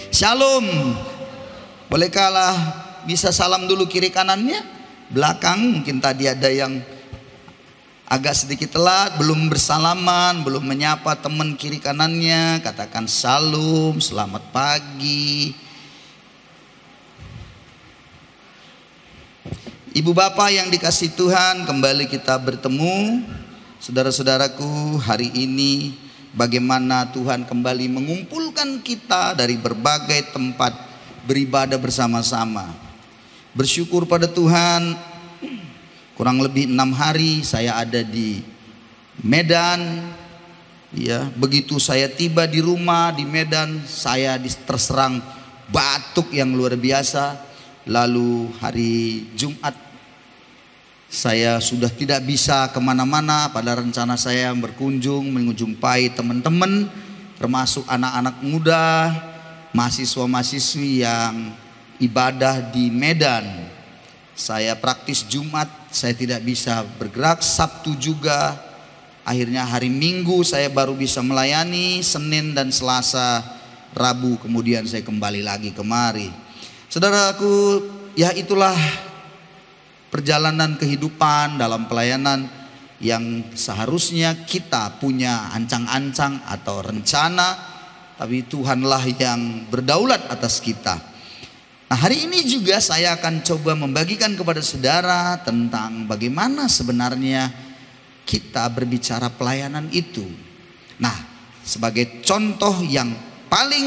Shalom. Bolehkah bisa salam dulu kiri kanannya? Belakang mungkin tadi ada yang agak sedikit telat, belum bersalaman, belum menyapa teman kiri kanannya. Katakan shalom, selamat pagi. Ibu bapak yang dikasihi Tuhan, kembali kita bertemu. Saudara-saudaraku, hari ini bagaimana Tuhan kembali mengumpulkan kita dari berbagai tempat beribadah bersama-sama. Bersyukur pada Tuhan, kurang lebih 6 hari saya ada di Medan. Ya, begitu saya tiba di rumah di Medan, saya terserang batuk yang luar biasa. Lalu hari Jumat saya sudah tidak bisa kemana-mana, pada rencana saya berkunjung menjumpai teman-teman, termasuk anak-anak muda, mahasiswa-mahasiswi yang ibadah di Medan. Saya praktis Jumat, saya tidak bisa bergerak. Sabtu juga, akhirnya hari Minggu saya baru bisa melayani. Senin dan Selasa, Rabu kemudian saya kembali lagi kemari. Saudaraku, ya itulah perjalanan kehidupan dalam pelayanan yang seharusnya kita punya ancang-ancang atau rencana, tapi Tuhanlah yang berdaulat atas kita. Nah, hari ini juga saya akan coba membagikan kepada saudara tentang bagaimana sebenarnya kita berbicara pelayanan itu. Nah, sebagai contoh yang paling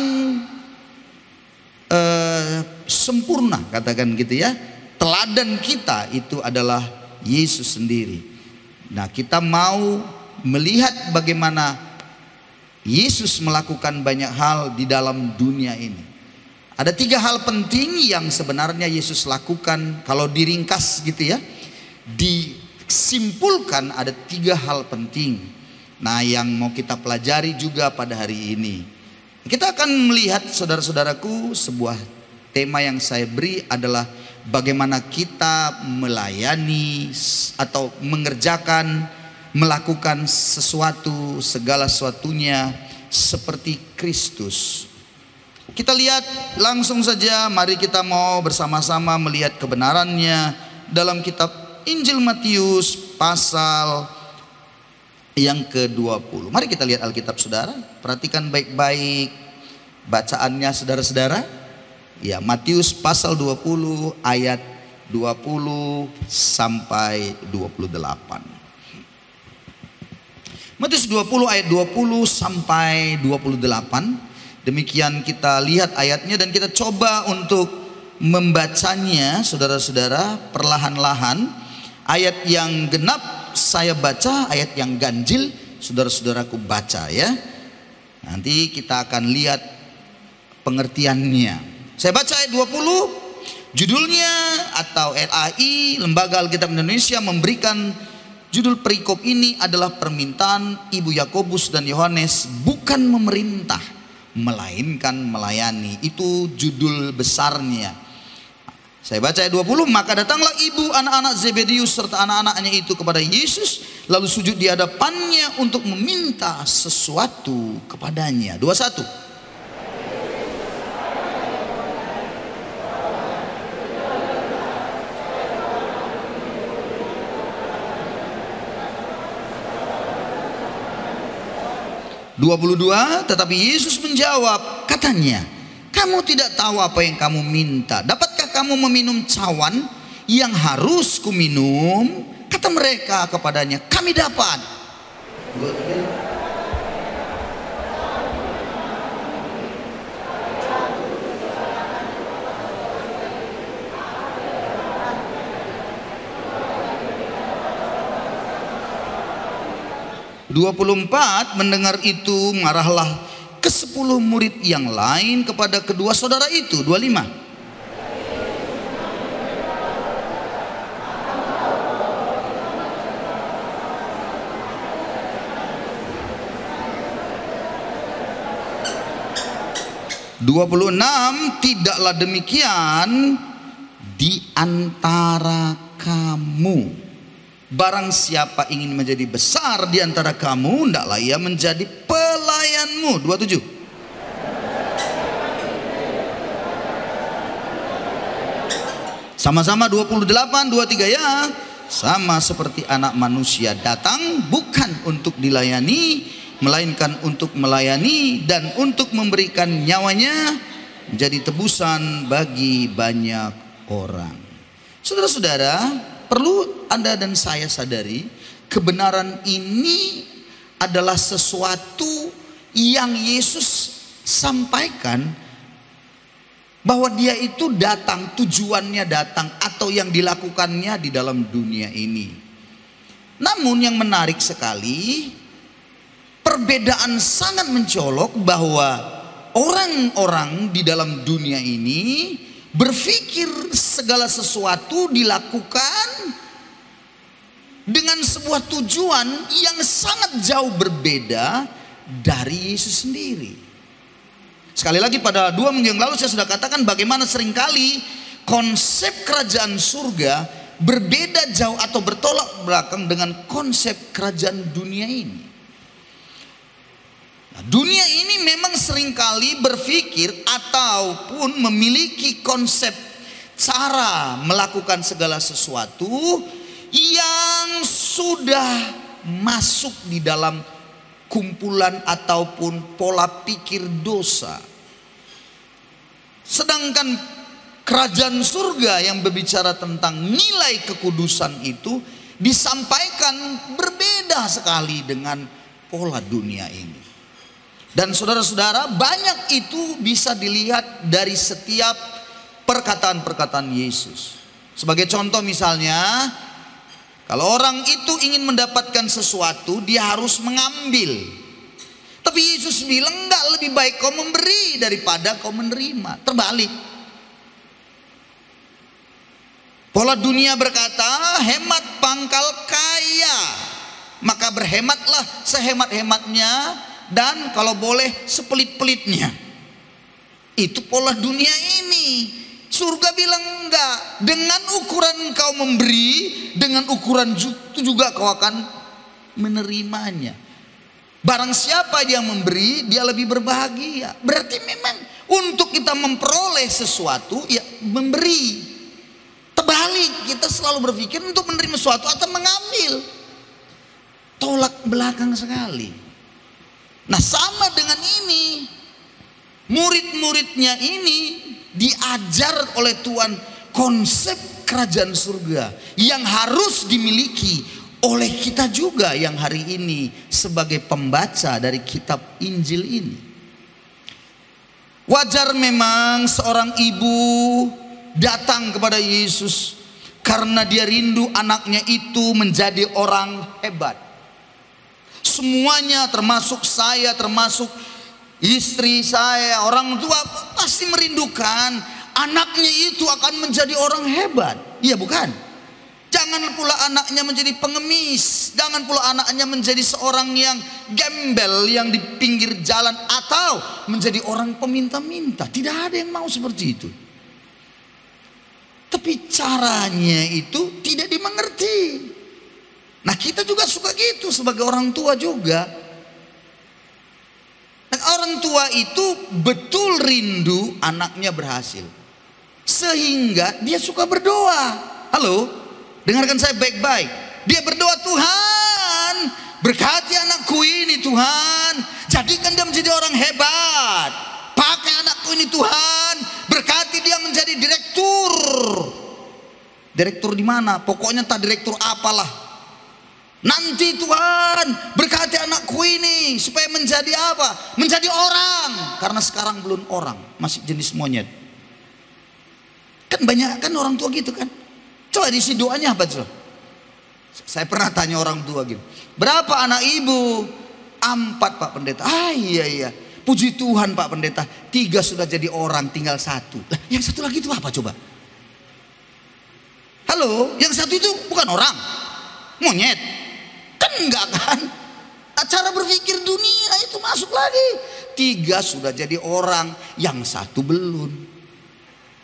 sempurna, katakan gitu ya, teladan kita itu adalah Yesus sendiri. Nah, kita mau melihat bagaimana Yesus melakukan banyak hal di dalam dunia ini. Ada 3 hal penting yang sebenarnya Yesus lakukan. Kalau diringkas gitu ya, disimpulkan ada 3 hal penting. Nah, yang mau kita pelajari juga pada hari ini. Kita akan melihat, saudara-saudaraku, sebuah tema yang saya beri adalah bagaimana kita melayani atau mengerjakan, melakukan sesuatu, segala sesuatunya seperti Kristus. Kita lihat langsung saja, mari kita mau bersama-sama melihat kebenarannya dalam kitab Injil Matius pasal yang ke-20. Mari kita lihat Alkitab saudara, perhatikan baik-baik bacaannya saudara-saudara. Ya, Matius pasal 20 ayat 20 sampai 28. Matius 20 ayat 20 sampai 28. Demikian kita lihat ayatnya dan kita coba untuk membacanya saudara-saudara perlahan-lahan. Ayat yang genap saya baca, ayat yang ganjil saudara-saudaraku baca ya. Nanti kita akan lihat pengertiannya. Saya baca ayat 20. Judulnya atau LAI, Lembaga Alkitab Indonesia, memberikan judul perikop ini adalah permintaan Ibu Yakobus dan Yohanes, bukan memerintah melainkan melayani. Itu judul besarnya. Saya baca ayat 20. Maka datanglah ibu anak-anak Zebedius serta anak-anaknya itu kepada Yesus, lalu sujud di hadapannya untuk meminta sesuatu kepadanya. 21. Tetapi Yesus menjawab, katanya, kamu tidak tahu apa yang kamu minta. Dapatkah kamu meminum cawan yang harus kuminum? Kata mereka kepadanya, kami dapat. 24, mendengar itu marahlah ke-10 murid yang lain kepada kedua saudara itu. 25. Tidaklah demikian di antara kamu. Barang siapa ingin menjadi besar di antara kamu, hendaklah ia menjadi pelayanmu. 27. Sama-sama 28, 23 ya. Sama seperti anak manusia datang bukan untuk dilayani, melainkan untuk melayani dan untuk memberikan nyawanya menjadi tebusan bagi banyak orang. Saudara-saudara, perlu Anda dan saya sadari, kebenaran ini adalah sesuatu yang Yesus sampaikan, bahwa dia itu datang, tujuannya datang atau yang dilakukannya di dalam dunia ini. Namun yang menarik sekali, perbedaan sangat mencolok bahwa orang-orang di dalam dunia ini berpikir segala sesuatu dilakukan dengan sebuah tujuan yang sangat jauh berbeda dari Yesus sendiri. Sekali lagi, pada 2 minggu yang lalu saya sudah katakan bagaimana seringkali konsep kerajaan surga berbeda jauh atau bertolak belakang dengan konsep kerajaan dunia ini. Nah, dunia ini memang seringkali berpikir ataupun memiliki konsep cara melakukan segala sesuatu yang sudah masuk di dalam kumpulan ataupun pola pikir dosa. Sedangkan kerajaan surga yang berbicara tentang nilai kekudusan itu disampaikan berbeda sekali dengan pola dunia ini. Dan saudara-saudara, banyak itu bisa dilihat dari setiap perkataan-perkataan Yesus. Sebagai contoh misalnya, kalau orang itu ingin mendapatkan sesuatu, dia harus mengambil. Tapi Yesus bilang, enggak, lebih baik kau memberi daripada kau menerima. Terbalik. Pola dunia berkata, hemat pangkal kaya, maka berhematlah sehemat-hematnya, dan kalau boleh sepelit-pelitnya. Itu pola dunia ini. Surga bilang enggak, dengan ukuran kau memberi, dengan ukuran itu juga kau akan menerimanya. Barang siapa yang memberi, dia lebih berbahagia. Berarti memang untuk kita memperoleh sesuatu, ya memberi. Terbalik, kita selalu berpikir untuk menerima sesuatu atau mengambil. Tolak belakang sekali. Nah, sama dengan ini, murid-muridnya ini diajar oleh Tuhan konsep kerajaan surga yang harus dimiliki oleh kita juga yang hari ini sebagai pembaca dari kitab Injil ini. Wajar memang seorang ibu datang kepada Yesus karena dia rindu anaknya itu menjadi orang hebat. Semuanya, termasuk saya, termasuk istri saya, orang tua pasti merindukan anaknya itu akan menjadi orang hebat. Iya bukan? Jangan pula anaknya menjadi pengemis, jangan pula anaknya menjadi seorang yang gembel yang di pinggir jalan, atau menjadi orang peminta-minta. Tidak ada yang mau seperti itu. Tapi caranya itu tidak dimengerti. Nah, kita juga suka gitu sebagai orang tua juga. Dan orang tua itu betul rindu anaknya berhasil, sehingga dia suka berdoa. Halo, dengarkan saya baik-baik. Dia berdoa, Tuhan berkati anakku ini, Tuhan jadikan dia menjadi orang hebat. Pakai anakku ini Tuhan, berkati dia menjadi direktur. Direktur di mana? Pokoknya tak direktur apalah. Nanti Tuhan berkati anakku ini supaya menjadi apa? Menjadi orang. Karena sekarang belum orang, masih jenis monyet. Kan banyak kan orang tua gitu kan. Coba diisi doanya apa tuh? Saya pernah tanya orang tua gitu, berapa anak ibu? 4 Pak Pendeta. Ah iya. Puji Tuhan Pak Pendeta, 3 sudah jadi orang, tinggal 1. Lah, yang 1 lagi itu apa coba? Halo, yang 1 itu bukan orang, monyet. Kan enggak kan? Cara berpikir dunia itu masuk lagi. 3 sudah jadi orang, yang 1 belum.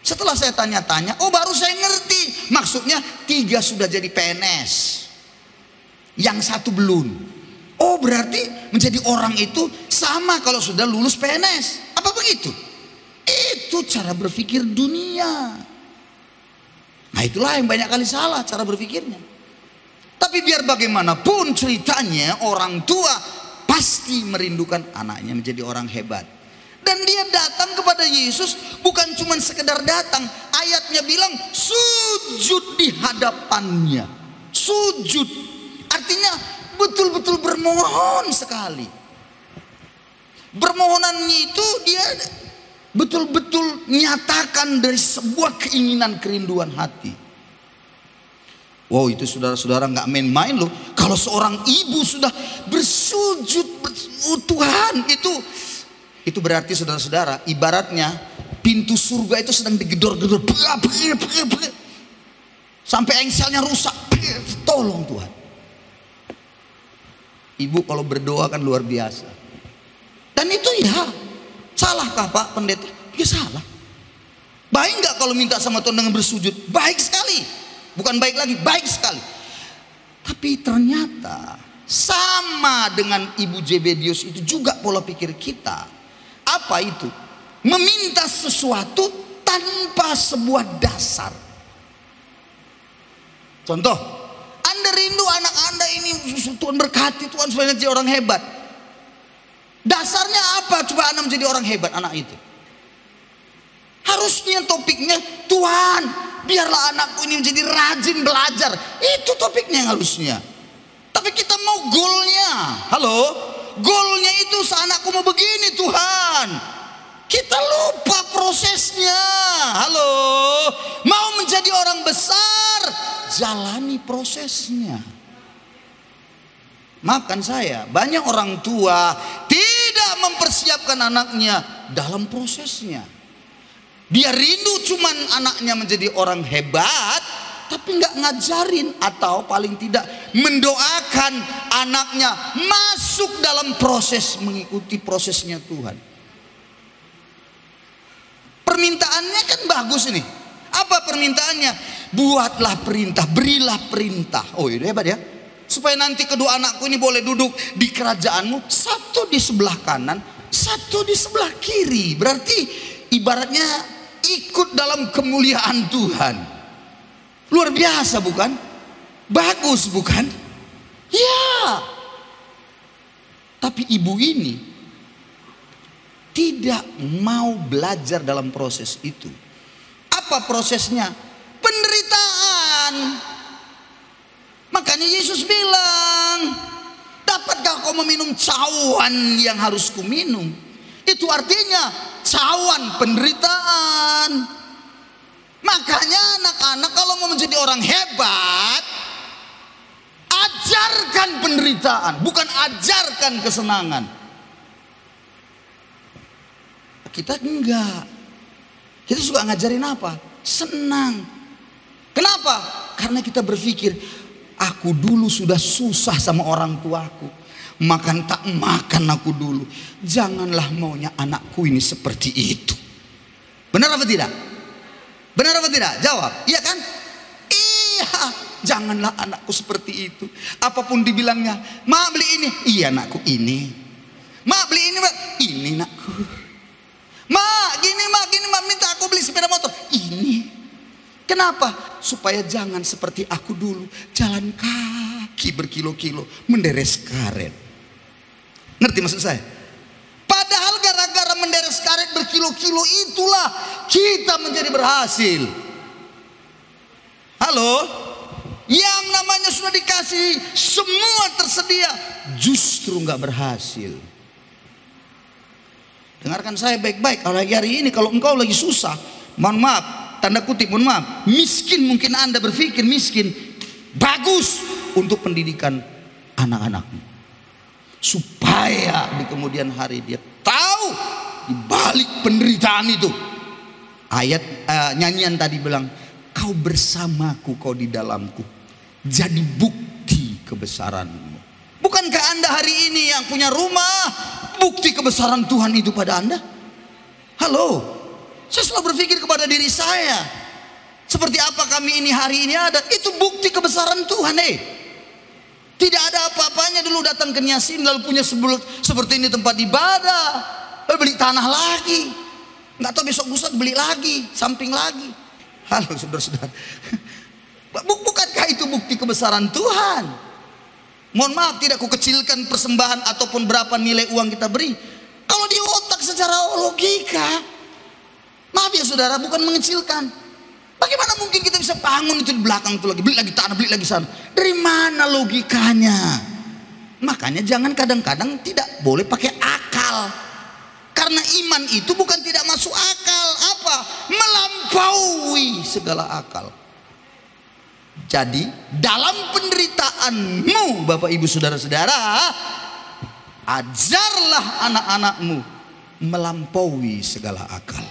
Setelah saya tanya-tanya, oh baru saya ngerti. Maksudnya 3 sudah jadi PNS, yang 1 belum. Oh berarti menjadi orang itu sama kalau sudah lulus PNS. Apa begitu? Itu cara berpikir dunia. Nah itulah yang banyak kali salah cara berpikirnya. Tapi biar bagaimanapun ceritanya, orang tua pasti merindukan anaknya menjadi orang hebat. Dan dia datang kepada Yesus bukan cuma sekedar datang. Ayatnya bilang sujud di hadapannya. Sujud artinya betul-betul bermohon sekali. Permohonannya itu dia betul-betul nyatakan dari sebuah keinginan, kerinduan hati. Wow, itu saudara-saudara nggak main-main loh. Kalau seorang ibu sudah bersujud, Tuhan, itu berarti saudara-saudara, ibaratnya pintu surga itu sedang digedor-gedor, sampai engselnya rusak. Tolong Tuhan. Ibu kalau berdoa kan luar biasa. Dan itu ya, salahkah Pak Pendeta? Ya salah. Baik nggak kalau minta sama Tuhan dengan bersujud? Baik sekali. Bukan baik lagi, baik sekali. Tapi ternyata sama dengan Ibu Zebedius itu juga pola pikir kita. Apa itu? Meminta sesuatu tanpa sebuah dasar. Contoh, Anda rindu anak Anda ini, Tuhan berkati, Tuhan supaya jadi orang hebat. Dasarnya apa coba Anda menjadi orang hebat anak itu? Harusnya topiknya, Tuhan biarlah anakku ini menjadi rajin belajar. Itu topiknya yang harusnya. Tapi kita mau goalnya. Halo, goalnya itu anakku mau begini Tuhan. Kita lupa prosesnya. Halo, mau menjadi orang besar, jalani prosesnya. Maafkan saya, banyak orang tua tidak mempersiapkan anaknya dalam prosesnya. Dia rindu cuman anaknya menjadi orang hebat, tapi nggak ngajarin atau paling tidak mendoakan anaknya masuk dalam proses, mengikuti prosesnya Tuhan. Permintaannya kan bagus ini. Apa permintaannya? Buatlah perintah, berilah perintah. Oh itu hebat ya. Supaya nanti kedua anakku ini boleh duduk di kerajaanmu, satu di sebelah kanan, satu di sebelah kiri. Berarti ibaratnya ikut dalam kemuliaan Tuhan. Luar biasa bukan? Bagus bukan? Ya. Tapi ibu ini tidak mau belajar dalam proses itu. Apa prosesnya? Penderitaan. Makanya Yesus bilang, dapatkah kau meminum cawan yang harus kuminum? Itu artinya cawan penderitaan. Makanya anak-anak kalau mau menjadi orang hebat, ajarkan penderitaan, bukan ajarkan kesenangan. Kita enggak. Kita suka ngajarin apa? Senang. Kenapa? Karena kita berpikir, aku dulu sudah susah sama orang tuaku, makan tak makan aku dulu. Janganlah maunya anakku ini seperti itu. Benar apa tidak? Benar apa tidak? Jawab. Iya kan? Iya. Janganlah anakku seperti itu. Apapun dibilangnya, mak beli ini. Iya anakku ini. Mak beli ini, mak. Ini anakku. Mak gini, mak minta aku beli sepeda motor. Ini. Kenapa? Supaya jangan seperti aku dulu, jalan kaki berkilo-kilo, menderes karet. Ngerti maksud saya? Padahal gara-gara menderes karet berkilo-kilo itulah kita menjadi berhasil. Halo? Yang namanya sudah dikasih, semua tersedia, justru nggak berhasil. Dengarkan saya baik-baik. Hari ini kalau engkau lagi susah, mohon maaf, tanda kutip mohon maaf, miskin, mungkin Anda berpikir miskin, bagus untuk pendidikan anak-anakmu, supaya di kemudian hari dia tahu di balik penderitaan itu. Ayat nyanyian tadi bilang, kau bersamaku, kau di dalamku, jadi bukti kebesaranmu. Bukankah Anda hari ini yang punya rumah, bukti kebesaran Tuhan itu pada Anda? Halo, saya selalu berpikir kepada diri saya, seperti apa kami ini hari ini ada, itu bukti kebesaran Tuhan. Tidak ada apa-apanya dulu datang ke Nyasin lalu punya seperti ini tempat ibadah, lalu beli tanah lagi, nggak tahu besok lusa beli lagi, samping lagi. Halo saudara-saudara, Bukankah itu bukti kebesaran Tuhan? Mohon maaf, tidak kukecilkan persembahan ataupun berapa nilai uang kita beri. Kalau di otak secara logika, maaf ya saudara, bukan mengecilkan. Bagaimana mungkin kita bisa bangun itu di belakang itu lagi, beli lagi tanah, beli lagi sana. Dari mana logikanya? Makanya jangan kadang-kadang tidak boleh pakai akal. Karena iman itu bukan tidak masuk akal, apa? Melampaui segala akal. Jadi dalam penderitaanmu Bapak Ibu Saudara-saudara, ajarlah anak-anakmu melampaui segala akal.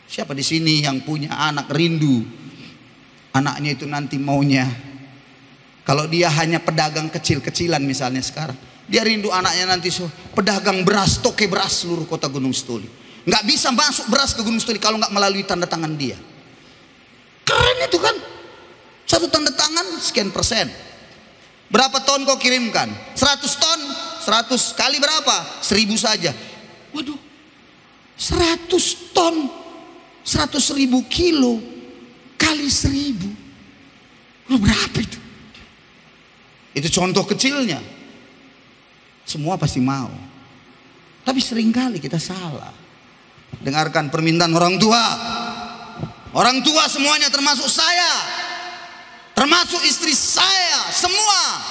Siapa di sini yang punya anak rindu anaknya itu nanti maunya, kalau dia hanya pedagang kecil-kecilan misalnya sekarang, dia rindu anaknya nanti pedagang beras, toke beras seluruh kota Gunung Sitoli. Nggak bisa masuk beras ke Gunung Sitoli kalau nggak melalui tanda tangan dia. Keren itu kan, satu tanda tangan sekian persen. Berapa ton kau kirimkan? 100 ton, 100 kali berapa? 1000 saja. Waduh, 100 ton, 100.000 kilo kali 1000. Berapa itu? Itu contoh kecilnya. Semua pasti mau. Tapi seringkali kita salah. Dengarkan permintaan orang tua. Orang tua semuanya termasuk saya, termasuk istri saya, semua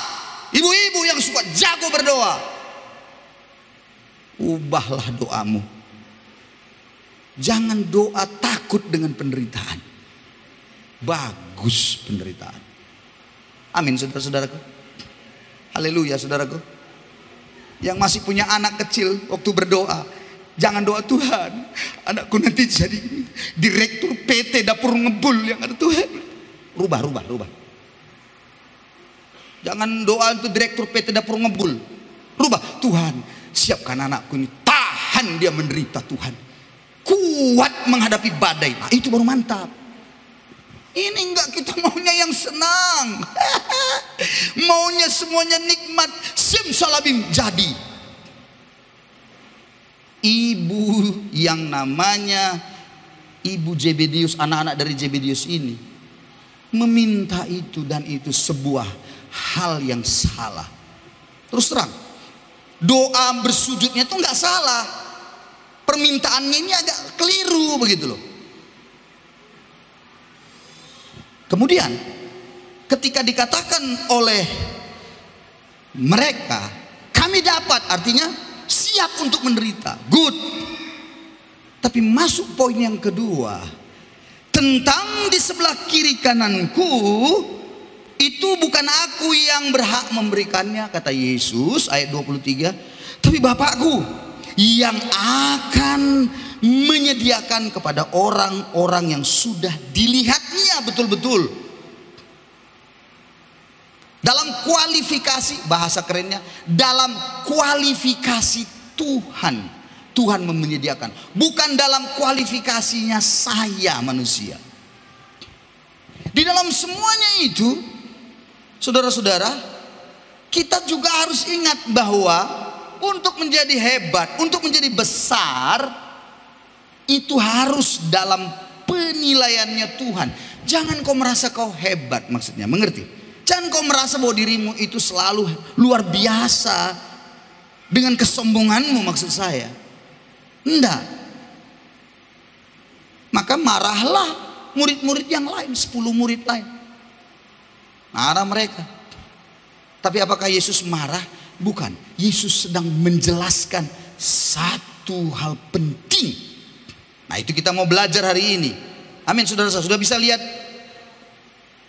ibu-ibu yang suka jago berdoa. Ubahlah doamu. Jangan doa takut dengan penderitaan. Bagus penderitaan. Amin saudara-saudaraku. Haleluya saudaraku. Yang masih punya anak kecil waktu berdoa, jangan doa Tuhan, anakku nanti jadi direktur PT dapur ngebul yang ada Tuhan. Rubah. Jangan doa untuk direktur PT dapur ngebul. Rubah, Tuhan siapkan anakku ini, tahan dia menderita Tuhan, kuat menghadapi badai. Nah, itu baru mantap. Ini enggak, kita maunya yang senang. Maunya semuanya nikmat, simsalabim jadi. Ibu yang namanya Ibu Zebedius, anak-anak dari Zebedius ini meminta itu, dan itu sebuah hal yang salah. Terus terang, doa bersujudnya itu nggak salah, permintaannya ini agak keliru begitu loh. Kemudian ketika dikatakan oleh mereka, kami dapat, artinya siap untuk menderita, good. Tapi masuk poin yang kedua, tentang di sebelah kiri kananku, itu bukan aku yang berhak memberikannya, kata Yesus ayat 23, tapi Bapakku yang akan menyediakan kepada orang-orang yang sudah dilihatnya betul-betul. Dalam kualifikasi, bahasa kerennya, dalam kualifikasi Tuhan. Tuhan menyediakan, bukan dalam kualifikasinya saya manusia. Di dalam semuanya itu, saudara-saudara, kita juga harus ingat bahwa untuk menjadi hebat, untuk menjadi besar, itu harus dalam penilaiannya Tuhan. Jangan kau merasa kau hebat, maksudnya, mengerti? Jangan kau merasa bahwa dirimu itu selalu luar biasa dengan kesombonganmu, maksud saya. Enggak. Maka marahlah murid-murid yang lain, 10 murid lain. Marah mereka. Tapi apakah Yesus marah? Bukan. Yesus sedang menjelaskan satu hal penting. Nah, itu kita mau belajar hari ini. Amin, saudara-saudara. Sudah bisa lihat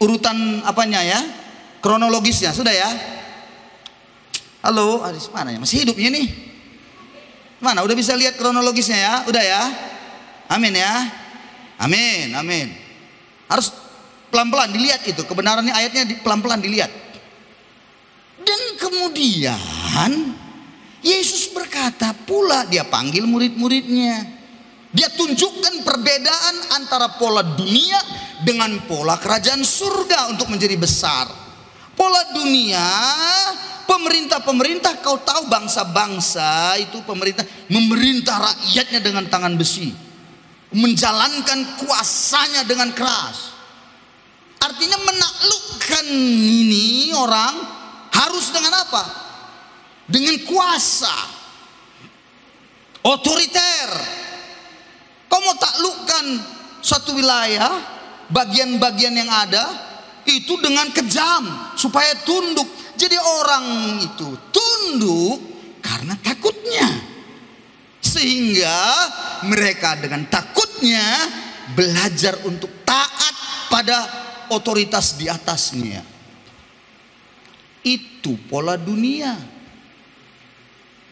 urutan apanya ya? Kronologisnya, sudah ya? Halo, Aris mana ya? Masih hidupnya nih? Mana? Udah bisa lihat kronologisnya ya? Udah ya? Amin ya? Amin, amin. Harus pelan-pelan dilihat itu, kebenarannya ayatnya pelan-pelan dilihat. Dan kemudian Yesus berkata pula, dia panggil murid-muridnya. Dia tunjukkan perbedaan antara pola dunia dengan pola kerajaan surga untuk menjadi besar. Pola dunia, pemerintah-pemerintah, kau tahu bangsa-bangsa itu pemerintah memerintah rakyatnya dengan tangan besi. menjalankan kuasanya dengan keras. Artinya menaklukkan ini orang harus dengan apa? Dengan kuasa, otoriter. Kau mau taklukkan satu wilayah, bagian-bagian yang ada itu dengan kejam supaya tunduk. Jadi orang itu tunduk karena takutnya, sehingga mereka dengan takutnya belajar untuk taat pada otoritas di atasnya. Itu pola dunia.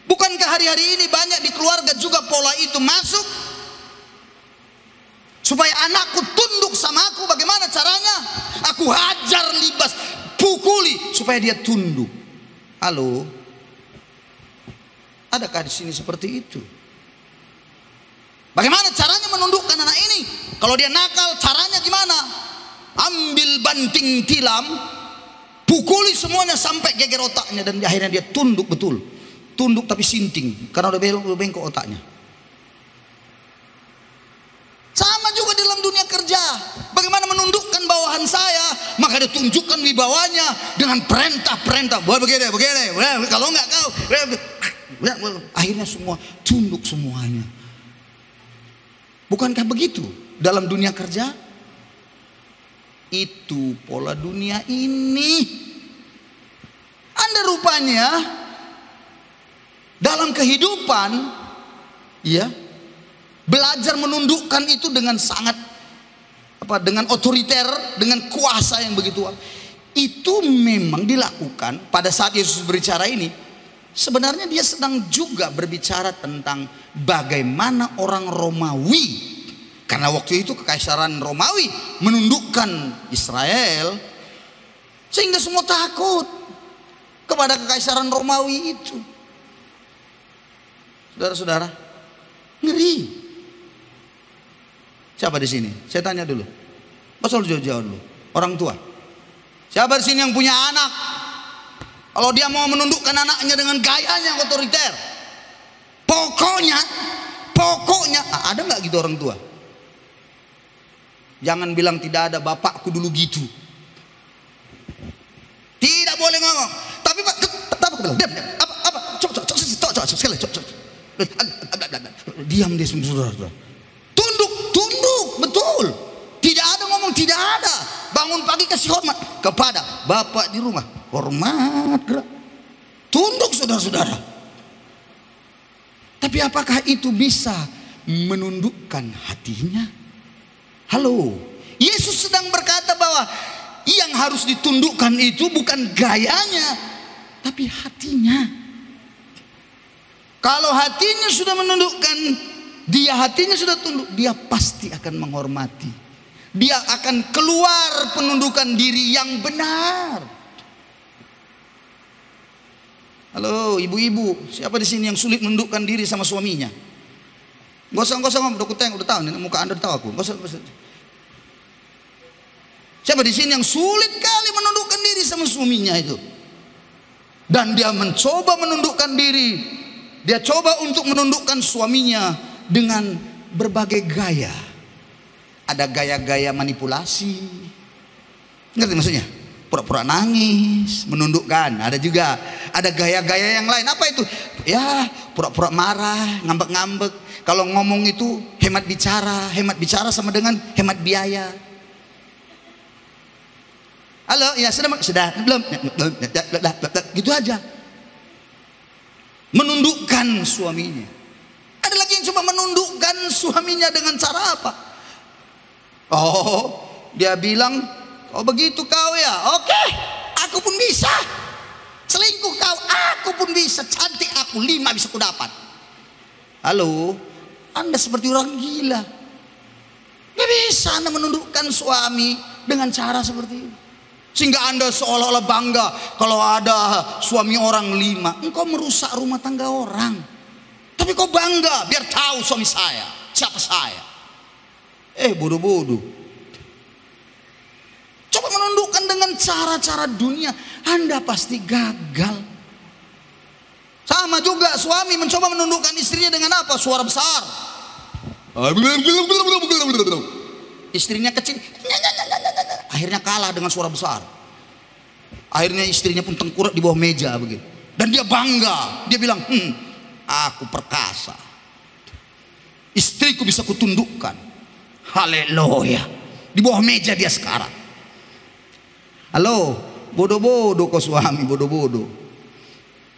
Bukankah hari-hari ini banyak di keluarga juga pola itu masuk? Supaya anakku tunduk sama aku, bagaimana caranya? Aku hajar, libas, pukuli supaya dia tunduk. Halo? Adakah di sini seperti itu? Bagaimana caranya menundukkan anak ini? Kalau dia nakal, caranya gimana? Ambil banting tilam, pukuli semuanya sampai geger otaknya, dan akhirnya dia tunduk betul. Tunduk tapi sinting karena udah bengkok otaknya. Sama juga dalam dunia kerja. Bagaimana menundukkan bawahan saya? Maka dia tunjukkan wibawanya dengan perintah-perintah. Buat begini, kalau enggak kau. Akhirnya semua tunduk semuanya. Bukankah begitu dalam dunia kerja? Itu pola dunia ini. Anda rupanya dalam kehidupan, ya, belajar menundukkan itu dengan sangat dengan otoriter, dengan kuasa yang begitu. Itu memang dilakukan pada saat Yesus berbicara ini. Sebenarnya dia sedang juga berbicara tentang bagaimana orang Romawi, karena waktu itu kekaisaran Romawi menundukkan Israel, sehingga semua takut kepada kekaisaran Romawi itu. Saudara-saudara, ngeri. Siapa di sini? Saya tanya dulu. Pasal jauh-jauh dulu. Orang tua. Siapa di sini yang punya anak? Kalau dia mau menundukkan anaknya dengan gayanya yang otoriter, pokoknya, ada nggak gitu orang tua? Jangan bilang tidak ada, bapakku dulu gitu. Tidak boleh ngomong. Tapi Pak, bilang, diam. Apa? Coba sekali. Diam dia, saudara. Tunduk, betul. Tidak ada ngomong, tidak ada. Bangun pagi kasih hormat kepada bapak di rumah. Hormat, gerak. Tunduk, saudara-saudara. Tapi apakah itu bisa menundukkan hatinya? Halo, Yesus sedang berkata bahwa yang harus ditundukkan itu bukan gayanya, tapi hatinya. Kalau hatinya sudah menundukkan, hatinya sudah tunduk, dia pasti akan menghormati. Dia akan keluar penundukan diri yang benar. Halo, ibu-ibu, siapa di sini yang sulit menundukkan diri sama suaminya? Gak usah ngomong, udah tahu nih, muka Anda udah tahu aku. Gak usah. Siapa di sini yang sulit kali menundukkan diri sama suaminya itu? Dan dia mencoba menundukkan diri. Dia coba untuk menundukkan suaminya dengan berbagai gaya. Ada gaya-gaya manipulasi. Ngerti maksudnya? Pura-pura nangis, menundukkan. Ada juga. Ada gaya-gaya yang lain. Apa itu? Ya, pura-pura marah, ngambek-ngambek. Kalau ngomong itu hemat bicara sama dengan hemat biaya. Halo, ya sudah belum, gitu aja. Menundukkan suaminya. Ada lagi yang coba menundukkan suaminya dengan cara apa? Oh, dia bilang, oh begitu kau ya, oke, aku pun bisa. Selingkuh kau, aku pun bisa. Cantik aku, 5 bisa ku dapat. Halo, Anda seperti orang gila. Gak bisa Anda menundukkan suami dengan cara seperti ini. Sehingga Anda seolah-olah bangga kalau ada suami orang 5. Engkau merusak rumah tangga orang. Tapi kau bangga biar tahu suami saya, siapa saya. Bodoh-bodoh. Coba menundukkan dengan cara-cara dunia, Anda pasti gagal. Sama juga suami mencoba menundukkan istrinya dengan apa? Suara besar. Istrinya kecil, akhirnya kalah dengan suara besar. Akhirnya istrinya pun tengkurap di bawah meja begitu. Dan dia bangga, dia bilang, aku perkasa, istriku bisa kutundukkan. Haleluya. Di bawah meja dia sekarang. Halo, bodoh-bodoh kau suami, bodoh-bodoh.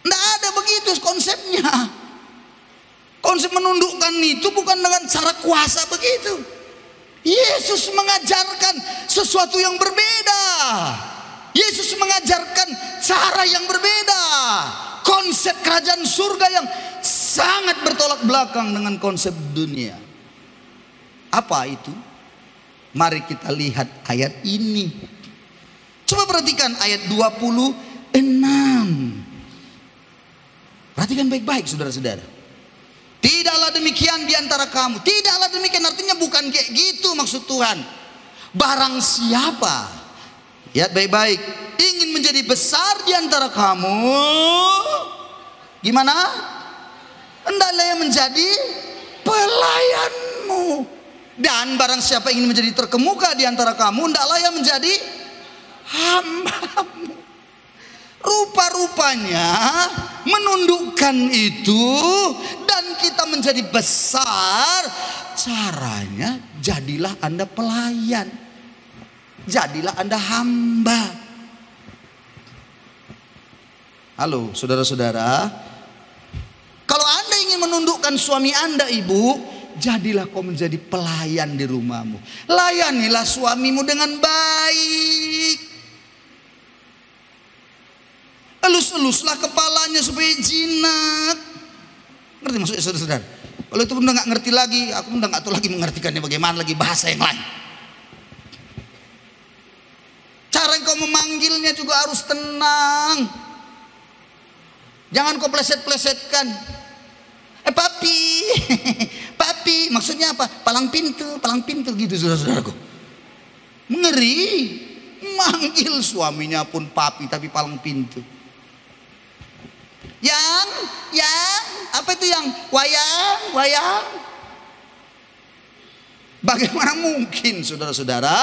Nggak ada begitu konsepnya. Konsep menundukkan itu bukan dengan cara kuasa begitu. Yesus mengajarkan sesuatu yang berbeda. Yesus mengajarkan cara yang berbeda. Konsep kerajaan surga yang sangat bertolak belakang dengan konsep dunia. Apa itu? Mari kita lihat ayat ini. Coba perhatikan ayat 26. Perhatikan baik-baik saudara-saudara. Tidaklah demikian di antara kamu. Tidaklah demikian artinya bukan kayak gitu maksud Tuhan. Barang siapa, lihat baik-baik, ingin menjadi besar di antara kamu, gimana? Hendaklah ia menjadi pelayanmu. Dan barang siapa ingin menjadi terkemuka di antara kamu, hendaklah ia menjadi hambamu. Rupa-rupanya menundukkan itu dan kita menjadi besar, caranya jadilah Anda pelayan, jadilah Anda hamba. Halo saudara-saudara, kalau Anda ingin menundukkan suami Anda, ibu, jadilah kau menjadi pelayan di rumahmu. Layanilah suamimu dengan baik. Elus-eluslah kepalanya supaya jinak. Ngerti maksudnya saudara-saudara? Kalau itu pun udah gak ngerti lagi, aku pun udah gak tahu lagi mengartikannya bagaimana lagi bahasa yang lain. Cara kau memanggilnya juga harus tenang. Jangan kau pleset-plesetkan. Papi, papi, maksudnya apa? Palang pintu gitu saudara-saudaraku. Mengeri, manggil suaminya pun papi tapi palang pintu. Yang, apa itu yang? Wayang. Bagaimana mungkin saudara-saudara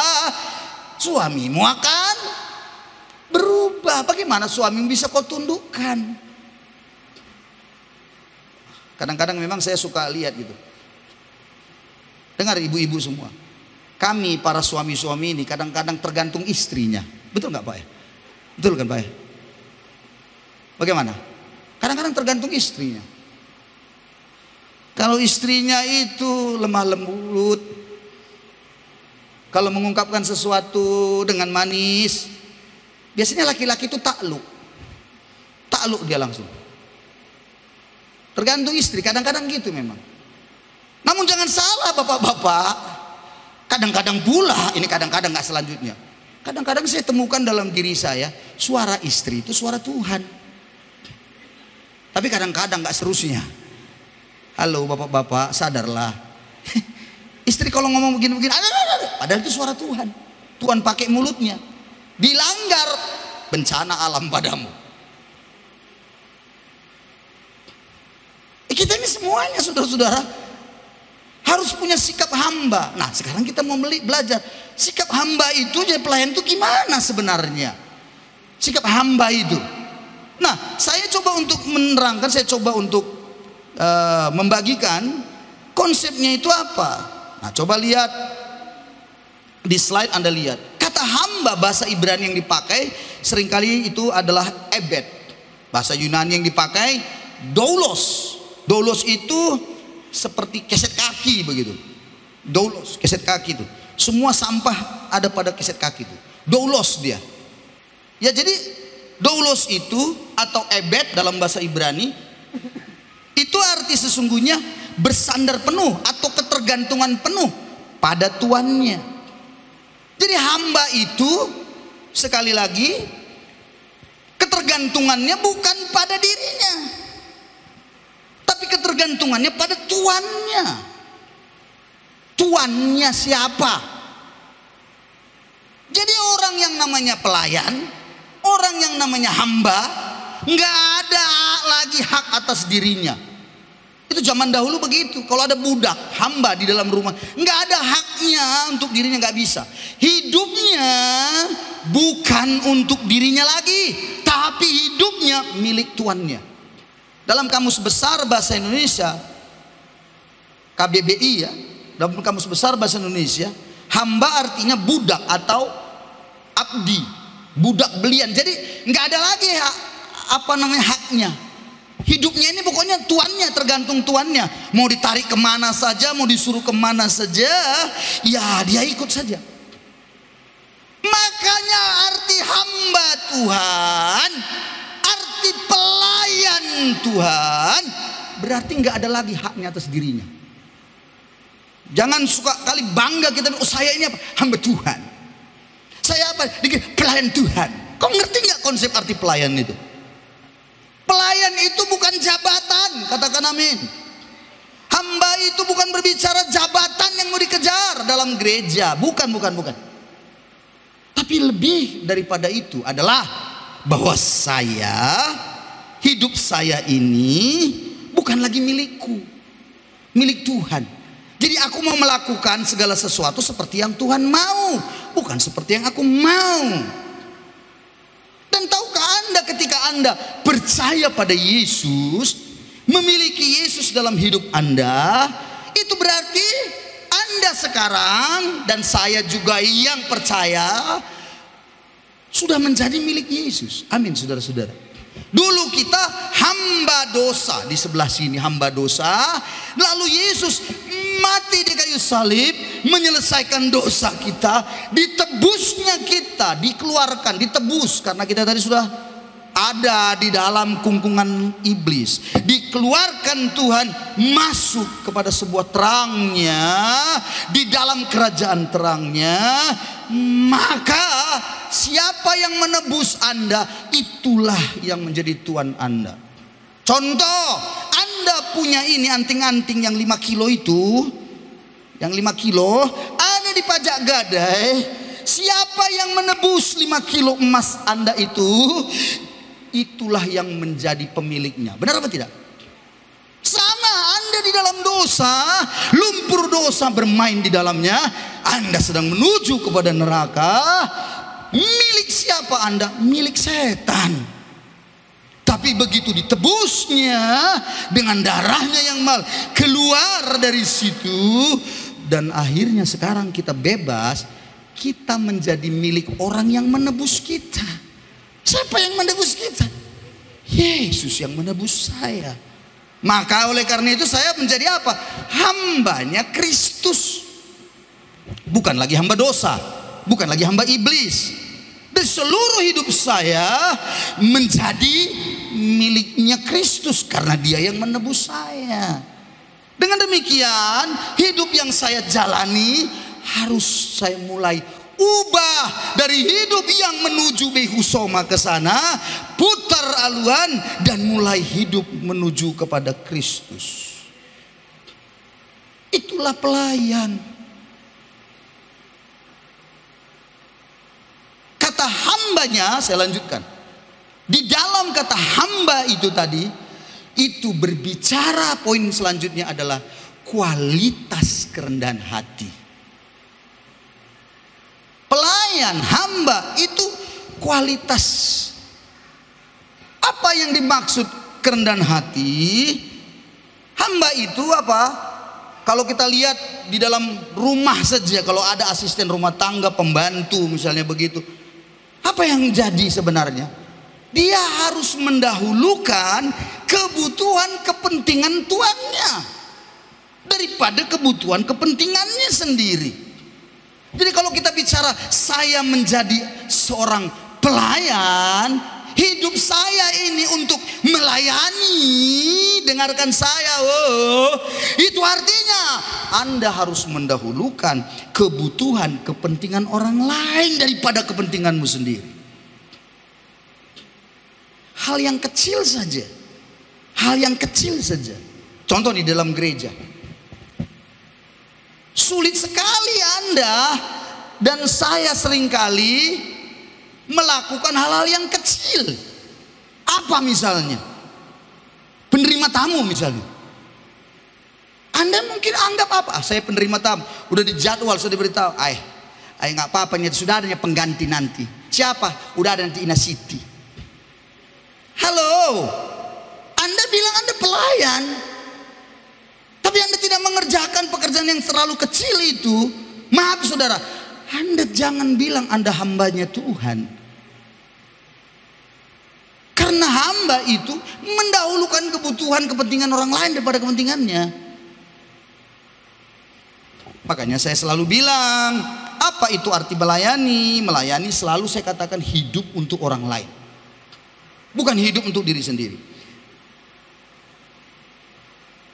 suamimu akan berubah? Bagaimana suamimu bisa kau tundukkan? Kadang-kadang memang saya suka lihat gitu. Dengar ibu-ibu semua, kami para suami-suami ini kadang-kadang tergantung istrinya. Betul nggak Pak ya? Betul kan Pak ya? Bagaimana? Kadang-kadang tergantung istrinya. Kalau istrinya itu lemah lembut, kalau mengungkapkan sesuatu dengan manis, biasanya laki-laki itu takluk dia langsung. Tergantung istri, kadang-kadang gitu memang. Namun jangan salah bapak-bapak, kadang-kadang pula, ini kadang-kadang gak selanjutnya, kadang-kadang saya temukan dalam diri saya, suara istri itu suara Tuhan. Tapi kadang-kadang gak seterusnya. Halo bapak-bapak, sadarlah. Istri kalau ngomong begini-begini, padahal itu suara Tuhan. Tuhan pakai mulutnya. Dilanggar, bencana alam padamu. Kita ini semuanya saudara-saudara harus punya sikap hamba. Nah sekarang kita mau belajar sikap hamba itu, jadi pelayan itu gimana sebenarnya sikap hamba itu. Nah saya coba untuk menerangkan, saya coba untuk membagikan konsepnya itu apa. Nah coba lihat di slide, Anda lihat kata hamba, bahasa Ibrani yang dipakai seringkali itu adalah ebed. Bahasa Yunani yang dipakai doulos. Doulos itu seperti keset kaki begitu. Doulos, keset kaki itu. Semua sampah ada pada keset kaki itu. Doulos dia. Ya jadi doulos itu atau ebed dalam bahasa Ibrani itu arti sesungguhnya bersandar penuh atau ketergantungan penuh pada tuannya. Jadi hamba itu sekali lagi ketergantungannya bukan pada dirinya, tapi ketergantungannya pada tuannya. Tuannya siapa? Jadi orang yang namanya pelayan, orang yang namanya hamba, nggak ada lagi hak atas dirinya. Itu zaman dahulu begitu. Kalau ada budak, hamba di dalam rumah, nggak ada haknya untuk dirinya, nggak bisa. Hidupnya bukan untuk dirinya lagi, tapi hidupnya milik tuannya. Dalam Kamus Besar Bahasa Indonesia, KBBI ya, dalam Kamus Besar Bahasa Indonesia, hamba artinya budak atau abdi, budak belian. Jadi nggak ada lagi haknya. Hidupnya ini pokoknya tuannya, tergantung tuannya. Mau ditarik kemana saja, mau disuruh kemana saja, ya dia ikut saja. Makanya arti hamba Tuhan, arti pelayan Tuhan, berarti nggak ada lagi haknya atas dirinya. Jangan suka kali bangga kita, oh saya ini apa? Hamba Tuhan. Saya apa? Pelayan Tuhan. Kau ngerti nggak konsep arti pelayan itu? Pelayan itu bukan jabatan, katakan amin. Hamba itu bukan berbicara jabatan yang mau dikejar dalam gereja, bukan. Tapi lebih daripada itu adalah bahwa hidup saya ini bukan lagi milikku, milik Tuhan. Jadi aku mau melakukan segala sesuatu seperti yang Tuhan mau, bukan seperti yang aku mau. Dan tahukah Anda, ketika Anda percaya pada Yesus, memiliki Yesus dalam hidup Anda, itu berarti Anda sekarang dan saya juga yang percaya sudah menjadi milik Yesus. Amin, saudara-saudara. Dulu kita hamba dosa, di sebelah sini hamba dosa, lalu Yesus mati di kayu salib, menyelesaikan dosa kita, ditebusnya kita, dikeluarkan, ditebus karena kita tadi sudah ada di dalam kungkungan iblis. Dikeluarkan Tuhan, masuk kepada sebuah terangnya, di dalam kerajaan terangnya. Maka siapa yang menebus Anda, itulah yang menjadi Tuhan Anda. Contoh, Anda punya ini anting-anting yang 5 kilo itu, yang 5 kilo ada di pajak gadai. Siapa yang menebus 5 kilo emas Anda itu, itulah yang menjadi pemiliknya. Benar apa tidak? Sama, Anda di dalam dosa, lumpur dosa bermain di dalamnya, Anda sedang menuju kepada neraka. Milik siapa Anda? Milik setan. Tapi begitu ditebusnya dengan darahnya yang mahal, keluar dari situ, dan akhirnya sekarang kita bebas, kita menjadi milik orang yang menebus kita. Siapa yang menebus kita? Yesus yang menebus saya. Maka oleh karena itu saya menjadi apa? Hambanya Kristus. Bukan lagi hamba dosa, bukan lagi hamba iblis. Dan seluruh hidup saya menjadi miliknya Kristus karena Dia yang menebus saya. Dengan demikian, hidup yang saya jalani harus saya mulai ubah dari hidup yang menuju behusoma ke sana, putar aluan dan mulai hidup menuju kepada Kristus. Itulah pelayan. Kata hambanya, saya lanjutkan. Di dalam kata hamba itu tadi, itu berbicara, poin selanjutnya adalah kualitas kerendahan hati. Pelayan, hamba itu kualitas. Apa yang dimaksud kerendahan hati? Hamba itu apa? Kalau kita lihat di dalam rumah saja, kalau ada asisten rumah tangga, pembantu misalnya begitu, apa yang jadi sebenarnya? Dia harus mendahulukan kebutuhan kepentingan tuannya daripada kebutuhan kepentingannya sendiri. Jadi kalau kita bicara saya menjadi seorang pelayan, hidup saya ini untuk melayani, dengarkan saya, itu artinya Anda harus mendahulukan kebutuhan kepentingan orang lain daripada kepentinganmu sendiri. Hal yang kecil saja, hal yang kecil saja. Contoh di dalam gereja, sulit sekali Anda dan saya seringkali melakukan hal-hal yang kecil. Apa misalnya? Penerima tamu misalnya. Anda mungkin anggap apa? Saya penerima tamu, udah dijadwal, sudah diberitahu. Nggak apa-apa, sudah adanya pengganti nanti. Siapa? Udah ada nanti Ina Siti. Halo, Anda bilang Anda pelayan, tapi Anda tidak mengerjakan pekerjaan yang terlalu kecil itu. Maaf saudara, Anda jangan bilang Anda hambanya Tuhan. Karena hamba itu mendahulukan kebutuhan kepentingan orang lain daripada kepentingannya. Makanya saya selalu bilang, apa itu arti melayani? Melayani selalu saya katakan hidup untuk orang lain, bukan hidup untuk diri sendiri.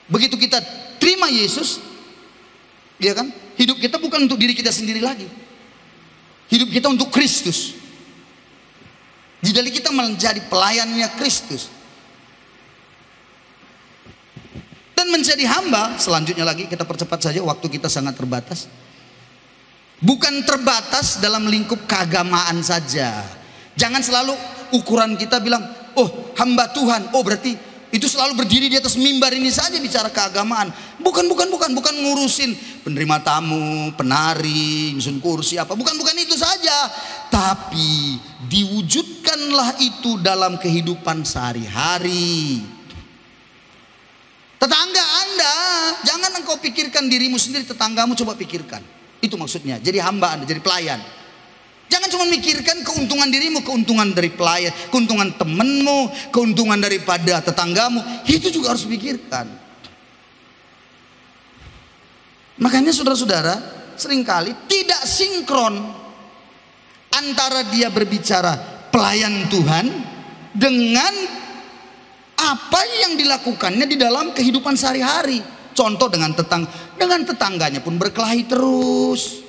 Begitu kita terima Yesus, ya kan? Hidup kita bukan untuk diri kita sendiri lagi. Hidup kita untuk Kristus. Jadi kita menjadi pelayannya Kristus. Dan menjadi hamba, selanjutnya lagi kita percepat saja, waktu kita sangat terbatas. Bukan terbatas dalam lingkup keagamaan saja. Jangan selalu ukuran kita bilang, oh hamba Tuhan, oh berarti itu selalu berdiri di atas mimbar ini saja bicara keagamaan. Bukan ngurusin penerima tamu, penari, nyusun kursi apa. Bukan itu saja. Tapi diwujudkanlah itu dalam kehidupan sehari-hari. Tetangga Anda, jangan engkau pikirkan dirimu sendiri, tetanggamu coba pikirkan. Itu maksudnya, jadi hamba Anda, jadi pelayan. Jangan cuma mikirkan keuntungan dirimu, keuntungan dari pelayan, keuntungan temanmu, keuntungan daripada tetanggamu. Itu juga harus pikirkan. Makanya saudara-saudara, seringkali tidak sinkron antara dia berbicara pelayan Tuhan dengan apa yang dilakukannya di dalam kehidupan sehari-hari. Contoh dengan tetangganya pun berkelahi terus.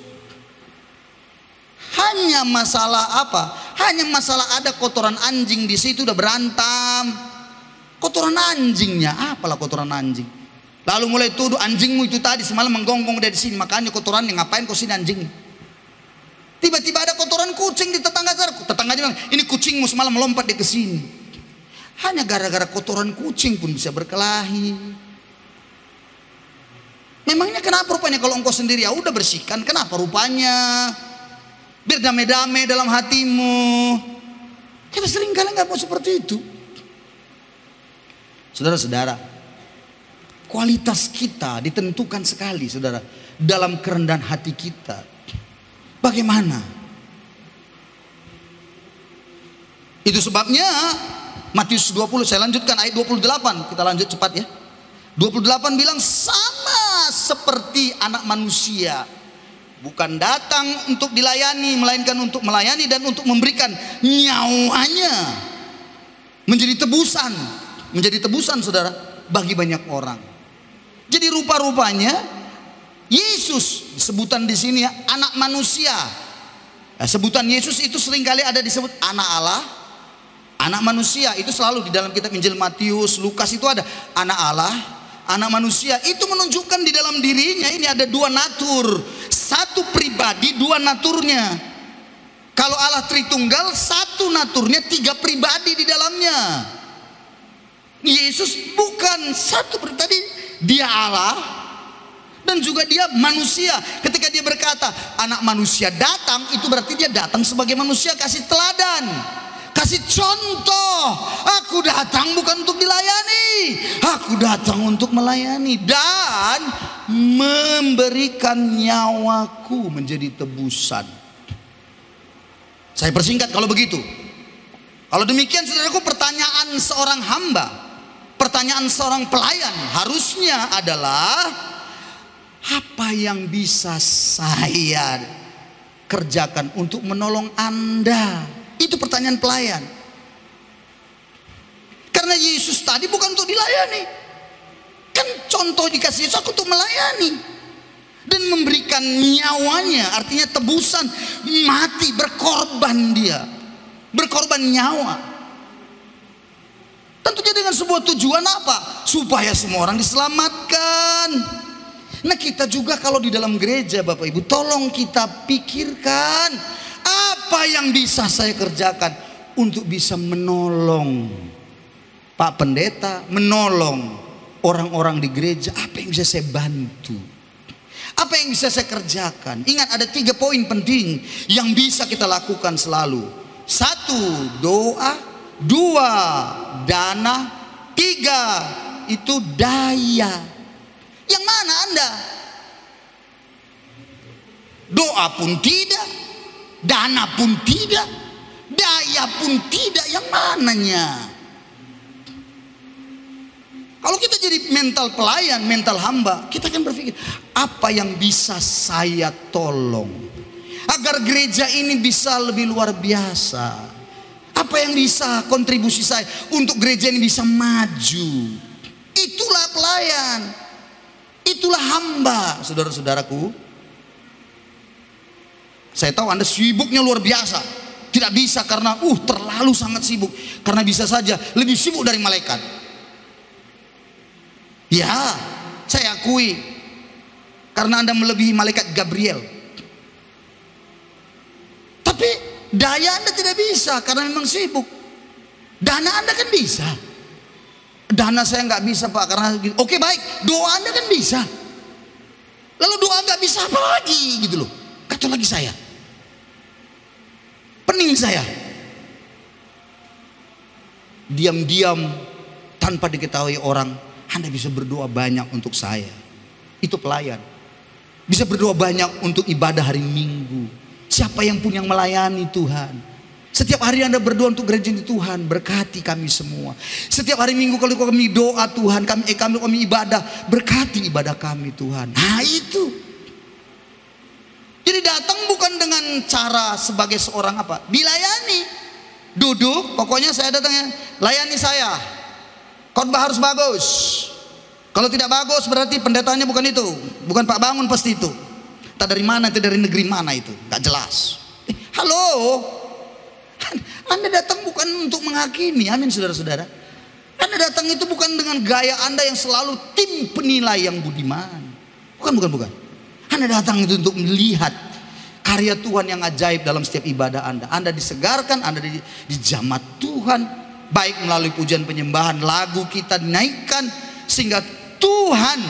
Hanya masalah apa? Hanya masalah ada kotoran anjing di situ udah berantem. Kotoran anjingnya, apalah kotoran anjing. Lalu mulai tuduh anjingmu itu tadi semalam menggonggong dari sini, makanya kotorannya ngapain kau sini anjing. Tiba-tiba ada kotoran kucing di tetangga saya. Tetangganya bilang, ini kucingmu semalam melompat di kesini. Hanya gara-gara kotoran kucing pun bisa berkelahi. Memangnya kenapa rupanya kalau engkau sendiri ya udah bersihkan, kenapa rupanya? Biar damai-damai dalam hatimu. Kita sering kali nggak mau seperti itu. Saudara-saudara, kualitas kita ditentukan sekali, saudara, dalam kerendahan hati kita. Bagaimana? Itu sebabnya Matius 20, saya lanjutkan ayat 28, kita lanjut cepat ya. 28 bilang sama seperti anak manusia, bukan datang untuk dilayani, melainkan untuk melayani dan untuk memberikan nyawanya menjadi tebusan saudara, bagi banyak orang. Jadi rupa-rupanya Yesus, sebutan di sini ya, anak manusia. Sebutan Yesus itu seringkali ada disebut anak Allah, anak manusia. Itu selalu di dalam kitab Injil Matius, Lukas itu ada anak Allah, anak manusia. Itu menunjukkan di dalam dirinya ini ada dua natur, satu pribadi dua naturnya. Kalau Allah Tritunggal, satu naturnya tiga pribadi di dalamnya. Yesus bukan satu pribadi, dia Allah dan juga dia manusia. Ketika dia berkata anak manusia datang, itu berarti dia datang sebagai manusia, kasih teladan, kasih contoh. Aku datang bukan untuk dilayani, aku datang untuk melayani dan memberikan nyawaku menjadi tebusan. Saya persingkat kalau begitu. Kalau demikian saudaraku, pertanyaan seorang hamba, pertanyaan seorang pelayan harusnya adalah, apa yang bisa saya kerjakan untuk menolong Anda? Itu pertanyaan pelayan. Karena Yesus tadi bukan untuk dilayani, kan contoh dikasih Yesus, aku untuk melayani dan memberikan nyawanya, artinya tebusan, mati, berkorban. Dia berkorban nyawa, tentunya dengan sebuah tujuan apa? Supaya semua orang diselamatkan. Nah, kita juga kalau di dalam gereja, Bapak Ibu, tolong kita pikirkan, apa yang bisa saya kerjakan untuk bisa menolong Pak Pendeta, menolong orang-orang di gereja, apa yang bisa saya bantu? Apa yang bisa saya kerjakan? Ingat, ada 3 poin penting yang bisa kita lakukan selalu. 1, doa. 2, dana. 3, itu daya. Yang mana Anda? Doa pun tidak, dana pun tidak, daya pun tidak. Yang mananya? Kalau kita jadi mental pelayan, mental hamba, kita akan berpikir, apa yang bisa saya tolong agar gereja ini bisa lebih luar biasa? Apa yang bisa kontribusi saya untuk gereja ini bisa maju? Itulah pelayan, itulah hamba, saudara-saudaraku. Saya tahu Anda sibuknya luar biasa. Tidak bisa karena terlalu sangat sibuk. Karena bisa saja lebih sibuk dari malaikat. Ya, saya akui, karena Anda melebihi malaikat Gabriel. Tapi daya Anda tidak bisa karena memang sibuk. Dana Anda kan bisa. Dana saya nggak bisa Pak karena oke baik, doa Anda kan bisa. Lalu doa nggak bisa apa lagi gitu loh. Kacau lagi saya. Pening saya. Diam-diam tanpa diketahui orang, Anda bisa berdoa banyak untuk saya. Itu pelayan. Bisa berdoa banyak untuk ibadah hari Minggu. Siapa yang pun yang melayani Tuhan. Setiap hari Anda berdoa untuk gereja ini, Tuhan berkati kami semua. Setiap hari Minggu kalau kami doa Tuhan, kami ibadah, berkati ibadah kami Tuhan. Nah itu. Jadi datang bukan dengan cara sebagai seorang apa? Dilayani. Duduk, pokoknya saya datangnya, layani saya. Khotbah harus bagus. Kalau tidak bagus berarti pendetanya bukan itu, bukan Pak Bangun pasti itu. Tak dari mana, itu dari negeri mana itu, gak jelas. Halo, Anda datang bukan untuk menghakimi, amin saudara-saudara. Anda datang itu bukan dengan gaya Anda yang selalu tim penilai yang budiman. Bukan. Anda datang itu untuk melihat karya Tuhan yang ajaib dalam setiap ibadah Anda. Anda disegarkan, Anda dijamat Tuhan. Baik melalui pujian penyembahan, lagu kita dinaikkan sehingga Tuhan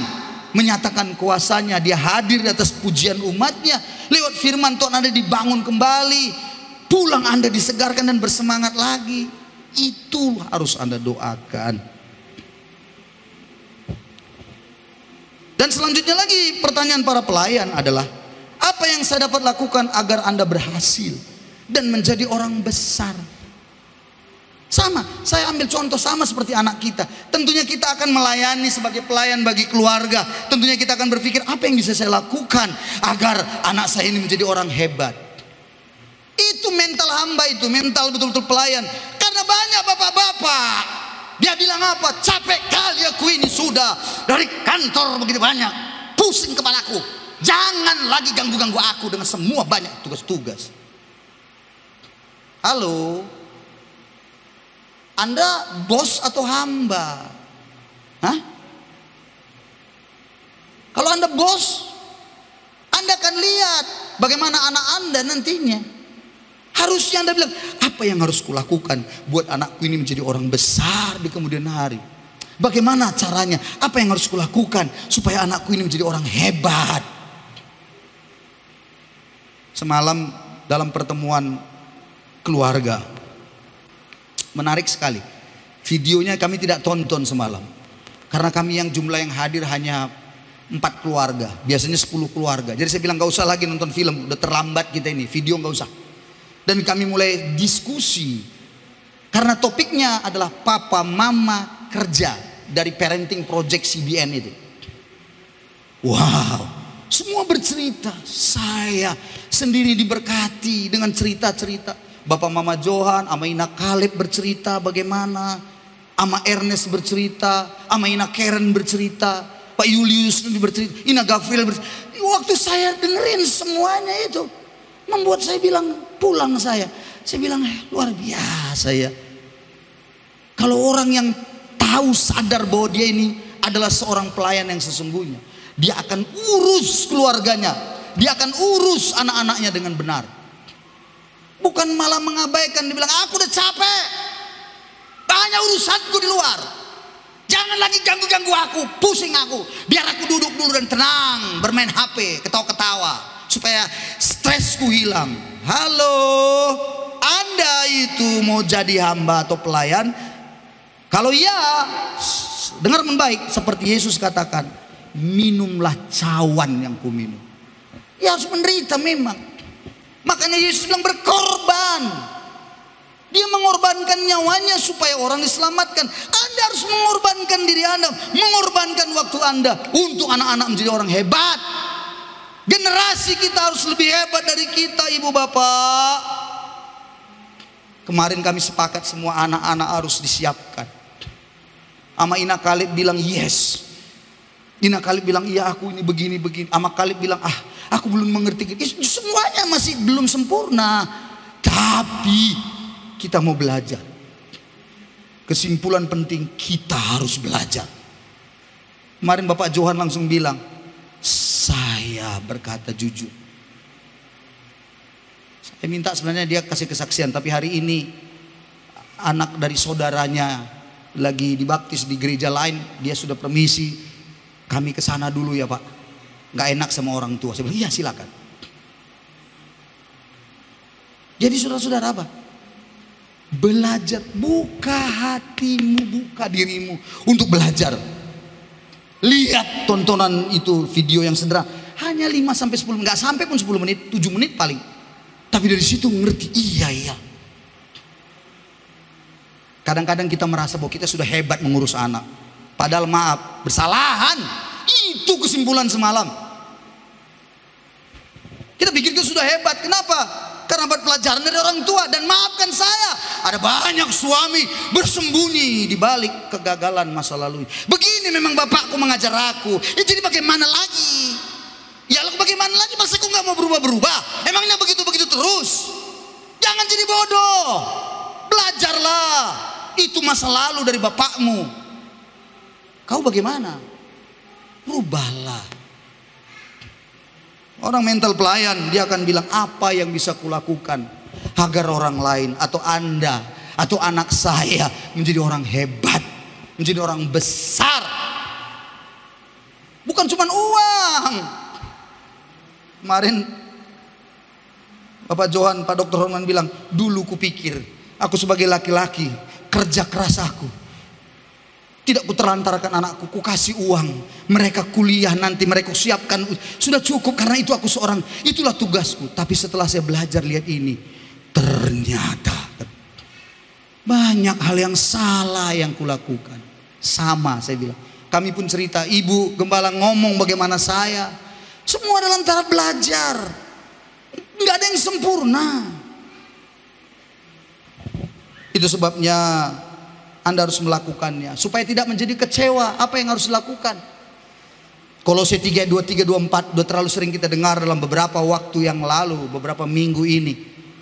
menyatakan kuasanya. Dia hadir di atas pujian umatnya. Lewat firman Tuhan Anda dibangun kembali. Pulang Anda disegarkan dan bersemangat lagi. Itu harus Anda doakan. Dan selanjutnya lagi pertanyaan para pelayan adalah, apa yang saya dapat lakukan agar Anda berhasil dan menjadi orang besar? Sama, saya ambil contoh sama seperti anak kita. Tentunya kita akan melayani sebagai pelayan bagi keluarga. Tentunya kita akan berpikir, apa yang bisa saya lakukan agar anak saya ini menjadi orang hebat. Itu mental hamba, itu mental betul-betul pelayan. Karena banyak bapak-bapak, dia bilang apa? Capek kali aku ini sudah dari kantor begitu banyak, pusing kepalaku. Jangan lagi ganggu-ganggu aku dengan semua banyak tugas-tugas. Halo, Anda bos atau hamba? Hah? Kalau Anda bos, Anda akan lihat bagaimana anak Anda nantinya. Harusnya Anda bilang, apa yang harus kulakukan buat anakku ini menjadi orang besar di kemudian hari? Bagaimana caranya? Apa yang harus kulakukan supaya anakku ini menjadi orang hebat? Semalam dalam pertemuan keluarga, menarik sekali. Videonya kami tidak tonton semalam, karena kami yang jumlah yang hadir hanya 4 keluarga, biasanya 10 keluarga. Jadi saya bilang gak usah lagi nonton film, udah terlambat kita ini, video gak usah. Dan kami mulai diskusi, karena topiknya adalah papa mama kerja dari parenting project CBN itu. Wow, semua bercerita. Saya sendiri diberkati dengan cerita-cerita. Bapak Mama Johan, Ama Ina Kaleb bercerita bagaimana, Ama Ernest bercerita, Ama Ina Karen bercerita, Pak Julius bercerita, Ina Gavril bercerita. Waktu saya dengerin semuanya itu, membuat saya bilang, pulang saya bilang luar biasa ya. Kalau orang yang tahu sadar bahwa dia ini adalah seorang pelayan yang sesungguhnya, dia akan urus keluarganya, dia akan urus anak-anaknya dengan benar. Bukan malah mengabaikan, dibilang aku udah capek, banyak urusanku di luar. Jangan lagi ganggu-ganggu aku, pusing aku. Biar aku duduk dulu dan tenang, bermain HP, ketawa-ketawa, supaya stresku hilang. Halo, Anda itu mau jadi hamba atau pelayan? Kalau iya, dengar dengan baik, seperti Yesus katakan, minumlah cawan yang kuminum. Ya harus menderita memang. Makanya Yesus bilang berkorban. Dia mengorbankan nyawanya supaya orang diselamatkan. Anda harus mengorbankan diri Anda, mengorbankan waktu Anda untuk anak-anak menjadi orang hebat. Generasi kita harus lebih hebat dari kita, ibu bapak. Kemarin kami sepakat semua anak-anak harus disiapkan. Ama Ina Kalib bilang yes. Ina Kalib bilang iya aku ini begini. Ama Kalib bilang aku belum mengerti. Semuanya masih belum sempurna. Tapi kita mau belajar. Kesimpulan penting, kita harus belajar. Kemarin Bapak Johan langsung bilang, saya berkata jujur. Saya minta sebenarnya dia kasih kesaksian, tapi hari ini anak dari saudaranya lagi dibaptis di gereja lain, dia sudah permisi, kami ke sana dulu ya Pak. Nggak enak sama orang tua. Saya bilang, iya silakan. Jadi saudara-saudara apa? Belajar, buka hatimu, buka dirimu untuk belajar. Lihat tontonan itu, video yang sederhana, hanya 5-10 menit, nggak sampai pun 10 menit, 7 menit paling. Tapi dari situ ngerti, iya. Kadang-kadang kita merasa bahwa kita sudah hebat mengurus anak. Padahal maaf, bersalahan. Itu kesimpulan semalam. Kita pikir kita sudah hebat, kenapa? Karena dapat pelajaran dari orang tua. Dan maafkan saya, ada banyak suami bersembunyi di balik kegagalan masa lalu. Begini memang bapakku mengajar aku. Jadi bagaimana lagi? Ya lalu bagaimana lagi? Masa aku nggak mau berubah-berubah? Emangnya begitu-begitu terus? Jangan jadi bodoh. Belajarlah. Itu masa lalu dari bapakmu. Kau bagaimana? Rubahlah. Orang mental pelayan, dia akan bilang apa yang bisa kulakukan agar orang lain atau Anda atau anak saya menjadi orang hebat, menjadi orang besar. Bukan cuma uang. Kemarin Bapak Johan, Pak Dr. Horman bilang, dulu kupikir aku sebagai laki-laki kerja keras aku, tidak kutelantarkan anakku, ku kasih uang, mereka kuliah nanti, mereka siapkan, sudah cukup karena itu aku seorang, itulah tugasku. Tapi setelah saya belajar lihat ini, ternyata banyak hal yang salah yang kulakukan. Sama saya bilang, kami pun cerita, Ibu Gembala ngomong bagaimana saya, semua dalam tahap belajar, nggak ada yang sempurna. Itu sebabnya Anda harus melakukannya supaya tidak menjadi kecewa. Apa yang harus dilakukan? Kolose 3:23-24 sudah terlalu sering kita dengar dalam beberapa waktu yang lalu, beberapa minggu ini.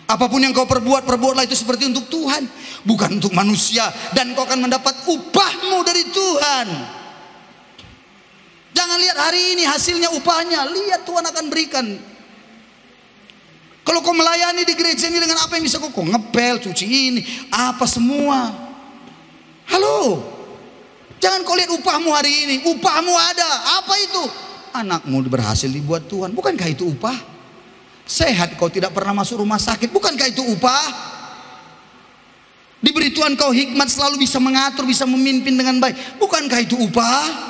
Apapun yang kau perbuat, perbuatlah itu seperti untuk Tuhan, bukan untuk manusia, dan kau akan mendapat upahmu dari Tuhan. Jangan lihat hari ini hasilnya upahnya, lihat Tuhan akan berikan. Kalau kau melayani di gereja ini dengan apa yang bisa kau ngepel, cuci ini, apa semua. Halo, jangan kau lihat upahmu hari ini. Upahmu ada, apa itu? Anakmu berhasil dibuat Tuhan, bukankah itu upah? Sehat kau tidak pernah masuk rumah sakit, bukankah itu upah? Diberi Tuhan kau hikmat, selalu bisa mengatur, bisa memimpin dengan baik, bukankah itu upah?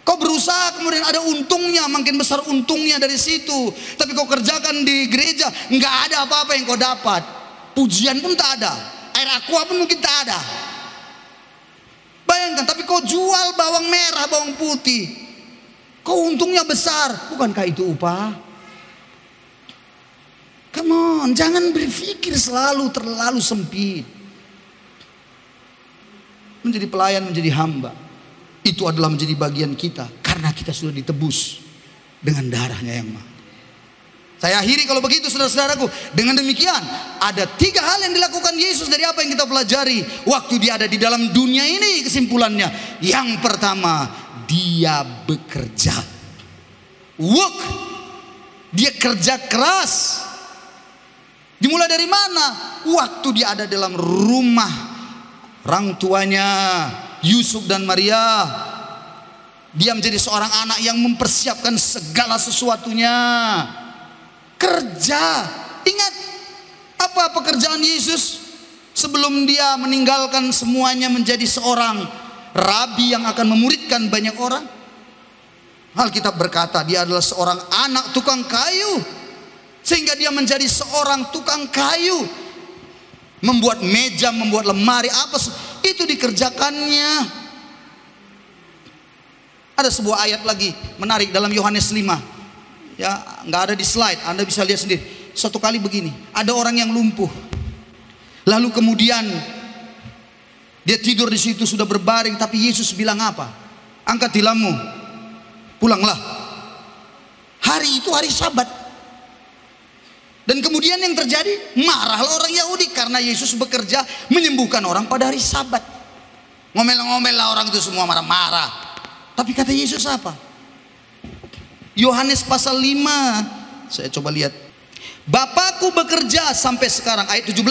Kau berusaha kemudian ada untungnya, makin besar untungnya dari situ. Tapi kau kerjakan di gereja, nggak ada apa-apa yang kau dapat. Pujian pun tak ada, air aqua pun mungkin tak ada. Bayangkan, tapi kau jual bawang merah, bawang putih, kau untungnya besar, bukankah itu upah? Come on, jangan berpikir selalu terlalu sempit. Menjadi pelayan, menjadi hamba, itu adalah menjadi bagian kita, karena kita sudah ditebus dengan darahnya yang mahal. Saya akhiri kalau begitu saudara-saudaraku. Dengan demikian ada 3 hal yang dilakukan Yesus dari apa yang kita pelajari waktu dia ada di dalam dunia ini. Kesimpulannya, yang pertama, dia bekerja. Work. Dia kerja keras. Dimulai dari mana? Waktu dia ada dalam rumah orang tuanya Yusuf dan Maria. Dia menjadi seorang anak yang mempersiapkan segala sesuatunya. Kerja. Ingat, apa pekerjaan Yesus sebelum dia meninggalkan semuanya menjadi seorang rabi yang akan memuridkan banyak orang? Alkitab berkata dia adalah seorang anak tukang kayu, sehingga dia menjadi seorang tukang kayu. Membuat meja, membuat lemari, apa itu dikerjakannya. Ada sebuah ayat lagi menarik dalam Yohanes 5. Ya, nggak ada di slide, Anda bisa lihat sendiri. Suatu kali begini, ada orang yang lumpuh. Lalu kemudian dia tidur di situ sudah berbaring, tapi Yesus bilang apa? Angkat tilammu, pulanglah. Hari itu hari Sabat. Dan kemudian yang terjadi, marahlah orang Yahudi karena Yesus bekerja menyembuhkan orang pada hari Sabat. Ngomel-ngomel lah orang itu semua, marah-marah. Tapi kata Yesus apa? Yohanes pasal 5, saya coba lihat. Bapakku bekerja sampai sekarang, ayat 17.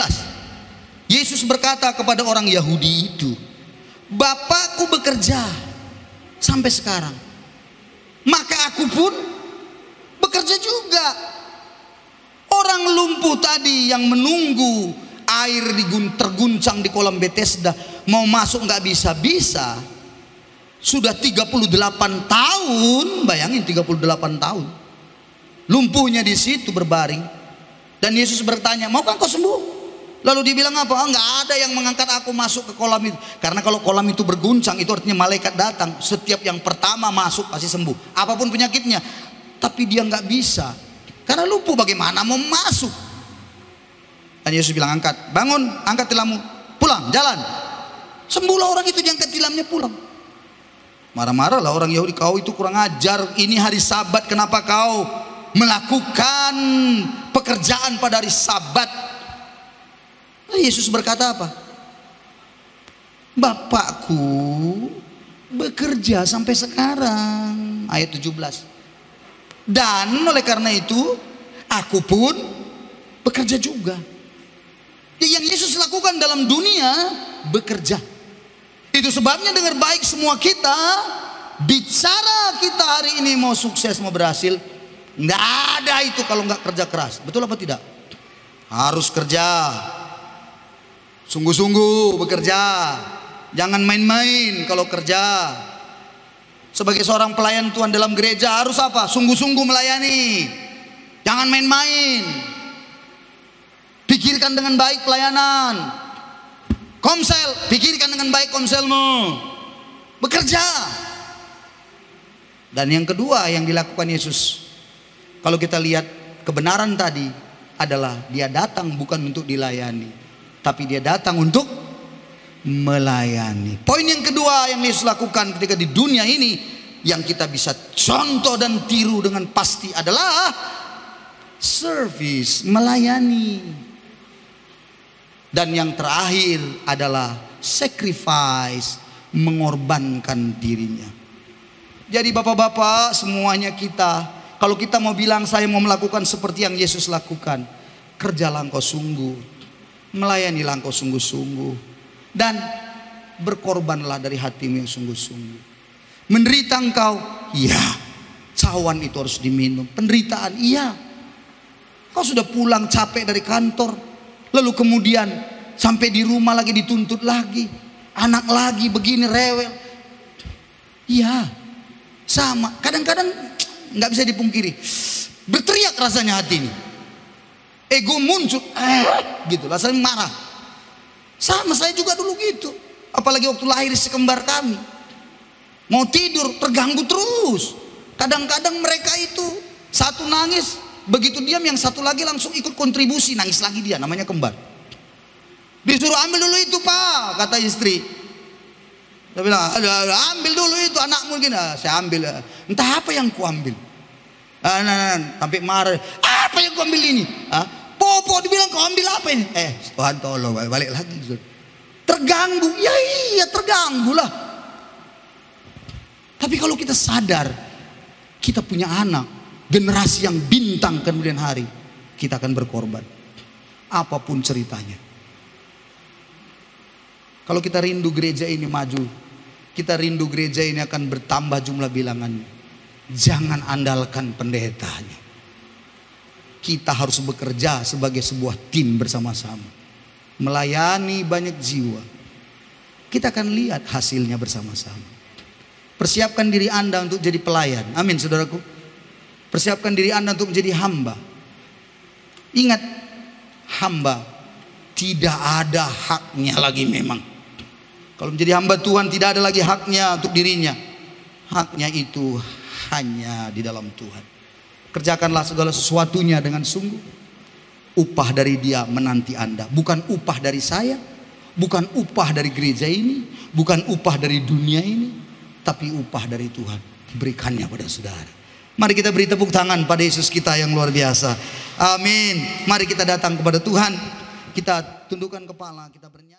Yesus berkata kepada orang Yahudi itu, Bapakku bekerja sampai sekarang, maka aku pun bekerja juga. Orang lumpuh tadi yang menunggu air terguncang di kolam Bethesda, mau masuk nggak bisa-bisa. Sudah 38 tahun, bayangin 38 tahun. Lumpuhnya di situ berbaring. Dan Yesus bertanya, maukah kau sembuh? Lalu dia bilang apa? Nggak ada yang mengangkat aku masuk ke kolam itu. Karena kalau kolam itu berguncang, itu artinya malaikat datang. Setiap yang pertama masuk pasti sembuh, apapun penyakitnya. Tapi dia nggak bisa, karena lumpuh, bagaimana mau masuk? Dan Yesus bilang, angkat, bangun, angkat tilammu, pulang, jalan. Sembuhlah orang itu, diangkat tilamnya, pulang. Marah-marah lah orang Yahudi, kau itu kurang ajar, ini hari Sabat, kenapa kau melakukan pekerjaan pada hari Sabat? Nah, Yesus berkata apa? Bapakku bekerja sampai sekarang, ayat 17. Dan oleh karena itu aku pun bekerja juga. Yang Yesus lakukan dalam dunia, bekerja. Itu sebabnya dengar baik semua kita, bicara kita hari ini mau sukses, mau berhasil, nggak ada itu kalau nggak kerja keras. Betul apa tidak? Harus kerja, sungguh-sungguh bekerja, jangan main-main kalau kerja. Sebagai seorang pelayan Tuhan dalam gereja harus apa? Sungguh-sungguh melayani, jangan main-main. Pikirkan dengan baik pelayanan. Komsel, pikirkan dengan baik komselmu. Bekerja. Dan yang kedua yang dilakukan Yesus, kalau kita lihat kebenaran tadi adalah dia datang bukan untuk dilayani, tapi dia datang untuk melayani. Poin yang kedua yang Yesus lakukan ketika di dunia ini, yang kita bisa contoh dan tiru dengan pasti adalah service, melayani. Dan yang terakhir adalah sacrifice, mengorbankan dirinya. Jadi bapak-bapak semuanya kita, kalau kita mau bilang saya mau melakukan seperti yang Yesus lakukan, kerjalah engkau sungguh, melayanilah engkau sungguh-sungguh, dan berkorbanlah dari hatimu yang sungguh-sungguh. Menderita engkau, iya, cawan itu harus diminum. Penderitaan, iya. Kau sudah pulang capek dari kantor, lalu kemudian sampai di rumah lagi dituntut lagi, anak lagi begini rewel. Iya, sama. Kadang-kadang nggak bisa dipungkiri, berteriak rasanya hati ini, ego muncul, gitu, rasanya marah. Sama saya juga dulu gitu, apalagi waktu lahir si kembar kami. Mau tidur terganggu terus. Kadang-kadang mereka itu satu nangis, begitu diam yang satu lagi langsung ikut kontribusi, nangis lagi dia, namanya kembar. Disuruh ambil dulu itu pak, kata istri. Dia bilang, ambil dulu itu anakmu gini. Saya ambil, entah apa yang ku ambil. Sampai marah, apa yang ku ambil ini? Popo dibilang kau ambil apa ini? Tuhan tolong, balik lagi. Terganggu, ya iya terganggu lah. Tapi kalau kita sadar, kita punya anak, generasi yang bintang kemudian hari, kita akan berkorban apapun ceritanya. Kalau kita rindu gereja ini maju, kita rindu gereja ini akan bertambah jumlah bilangannya, jangan andalkan pendetanya. Kita harus bekerja sebagai sebuah tim bersama-sama, melayani banyak jiwa. Kita akan lihat hasilnya bersama-sama. Persiapkan diri Anda untuk jadi pelayan. Amin saudaraku. Persiapkan diri Anda untuk menjadi hamba. Ingat, hamba tidak ada haknya lagi memang. Kalau menjadi hamba Tuhan tidak ada lagi haknya untuk dirinya. Haknya itu hanya di dalam Tuhan. Kerjakanlah segala sesuatunya dengan sungguh. Upah dari Dia menanti Anda. Bukan upah dari saya, bukan upah dari gereja ini, bukan upah dari dunia ini, tapi upah dari Tuhan berikannya pada saudara. Mari kita beri tepuk tangan pada Yesus kita yang luar biasa. Amin. Mari kita datang kepada Tuhan. Kita tundukkan kepala, kita bernyanyi.